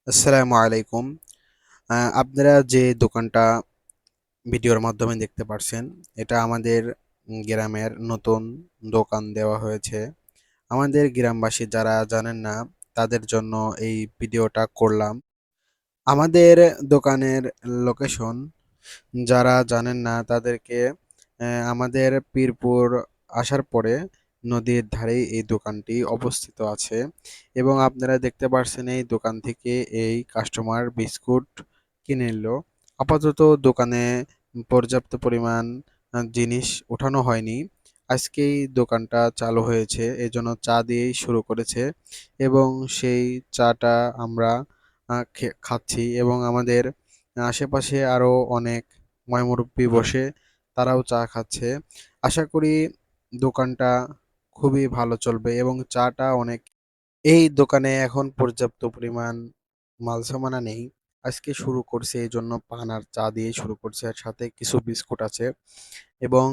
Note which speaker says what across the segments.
Speaker 1: আসসালামু আলাইকুম। আপনারা যে দোকানটা ভিডিওর মাধ্যমে দেখতে পারছেন, এটা আমাদের গ্রামের নতুন দোকান দেওয়া হয়েছে। আমাদের গ্রামবাসী যারা জানেন না, তাদের জন্য এই ভিডিওটা করলাম। আমাদের দোকানের লোকেশন যারা জানেন না তাদেরকে আমাদের পীরপুর আসার পরে নদীর ধারেই এই দোকানটি অবস্থিত আছে এবং আপনারা দেখতে পারছেন এই দোকান থেকে এই কাস্টমার বিস্কুট কিনে নিল। আপাতত দোকানে পর্যাপ্ত পরিমাণ জিনিস ওঠানো হয়নি। আজকেই দোকানটা চালু হয়েছে, এজন্য চা দিয়েই শুরু করেছে এবং সেই চাটা আমরা খাচ্ছি এবং আমাদের আশেপাশে আরো অনেক ময়মুরব্বি বসে তারাও চা খাচ্ছে। আশা করি দোকানটা খুবই ভালো চলবে এবং চাটা অনেক। এই দোকানে এখন পর্যাপ্ত পরিমাণ মাল-সামানা নেই। আজকে শুরু করছে এজন্য পান আর চা দিয়ে শুরু করছে। আর সাথে কিছু বিস্কুট আছে এবং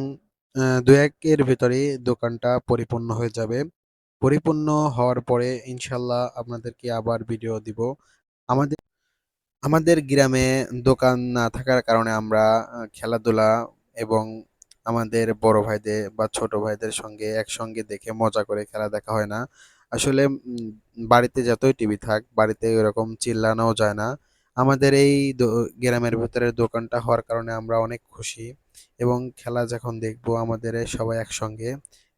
Speaker 1: ২-১ এর ভেতরেই দোকানটা পরিপূর্ণ হয়ে যাবে। পরিপূর্ণ হওয়ার পরে ইনশাআল্লাহ আপনাদেরকে আবার ভিডিও দিব। আমাদের আমাদের গ্রামে দোকান না থাকার কারণে আমরা খেলাধুলা এবং আমাদের বড় ভাইদের বা ছোট ভাইদের সঙ্গে একসঙ্গে দেখে মজা করে খেলা দেখা হয় না। আসলে বাড়িতে যতই টিভি থাক, বাড়িতে ওরকম চিল্লানোও যায় না। আমাদের এই গ্রামের ভেতরের দোকানটা হওয়ার কারণে আমরা অনেক খুশি এবং খেলা যখন দেখবো আমাদের সবাই একসঙ্গে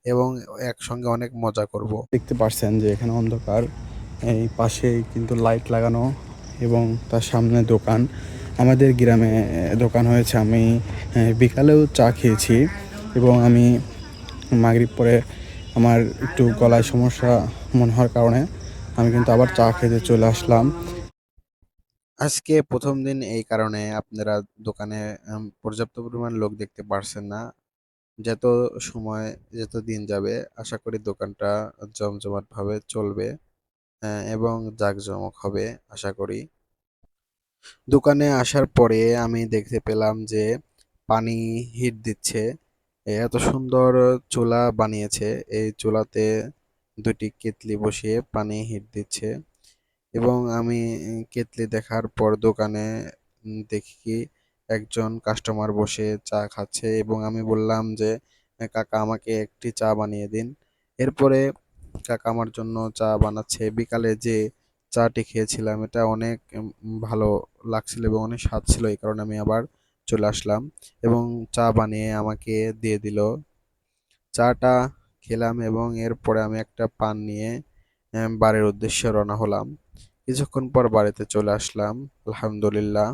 Speaker 1: এবং একসঙ্গে অনেক মজা করব। দেখতে পারছেন যে এখানে অন্ধকার, এই পাশেই কিন্তু লাইট লাগানো এবং তার সামনে দোকান। আমাদের গ্রামে দোকান হয়েছে। আমি বিকালেও চা খেয়েছি এবং আমি মাগরিব পরে আমার একটু গলায় সমস্যা মনে হওয়ার কারণে আমি কিন্তু আবার চা খেতে চলে আসলাম। আজকে প্রথম দিন, এই কারণে আপনারা দোকানে পর্যাপ্ত পরিমাণ লোক দেখতে পারছেন না। যত সময় যত দিন যাবে আশা করি দোকানটা জমজমাটভাবে চলবে এবং জাঁকজমক হবে আশা করি। দোকানে আসার পরে আমি দেখতে পেলাম যে পানি হিট দিচ্ছে। এত সুন্দর চুলা বানিয়েছে। এই চুলাতে দুটি কেতলি বসিয়ে পানি হিট দিচ্ছে এবং আমি কেতলি দেখার পর দোকানে দেখি কি একজন কাস্টমার বসে চা খাচ্ছে এবং আমি বললাম যে কাকা আমাকে একটি চা বানিয়ে দিন। এরপরে কাকা আমার জন্য চা বানাচ্ছে। বিকালে যে চাটি খেয়েছিলাম এটা অনেক ভালো লাগছিল এবং অনেক স্বাদ ছিল, এই কারণে আমি আবার চলে আসলাম এবং চা বানিয়ে আমাকে দিয়ে দিল। চাটা খেলাম এবং এরপরে আমি একটা পান নিয়ে বাড়ির উদ্দেশ্যে রওনা হলাম। কিছুক্ষণ পর বাড়িতে চলে আসলাম আলহামদুলিল্লাহ।